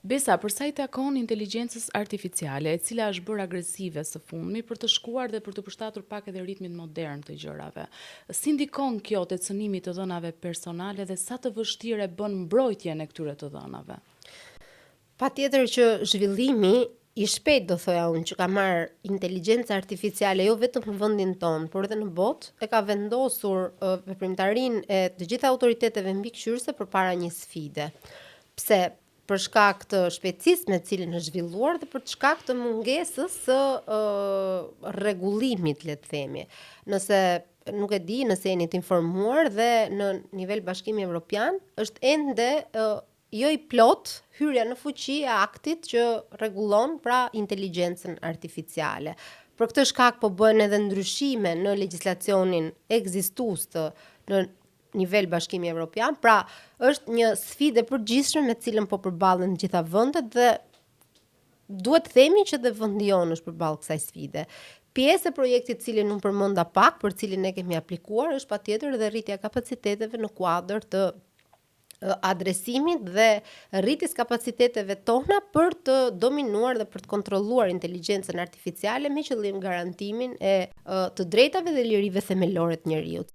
Besa, për sa i takon inteligjencës artificiale, e cila është bërë agresive së fundmi për të shkuar dhe për të përshtatur pak edhe ritmin modern të gjërave. Si ndikon kjo te cënimi të dhënave personale dhe sa të vështirë bën mbrojtjen e këtyre të dhënave? Patjetër që zhvillimi i shpejt, do thoja unë, që ka marrë inteligjenca artificiale jo vetëm në vendin tonë, por edhe në botë, e ka vendosur veprimtarinë e të gjitha autoriteteve mbikëqyrëse përpara një sfide. Pse? Për shkak të shpejtësisë me cilën është zhvilluar dhe për shkak të mungesës së rregullimit, le të themi. Nëse nuk e di nëse jeni të informuar dhe në nivel Bashkimi Evropian është ende jo i plot hyrja në fuqi e aktit që rregullon pra inteligjencën artificiale. Për këtë shkak po bëhen edhe ndryshime në legjislacionin ekzistues në nivel Bashkimi Evropian, pra është një sfidë e përgjithshme me cilën po përballen të gjitha vendet dhe duhet të themi që dhe vendi jonë është përballë kësaj sfide. Pjesë e projektit cilin unë përmenda pak, për cilin ne kemi aplikuar, është patjetër edhe rritja e kapaciteteve në kuadër të adresimit dhe rritjes kapaciteteve tona për të dominuar dhe për të kontrolluar inteligjencën artificiale me qëllim garantimin e të drejtave dhe lirive themelore të njerëzit.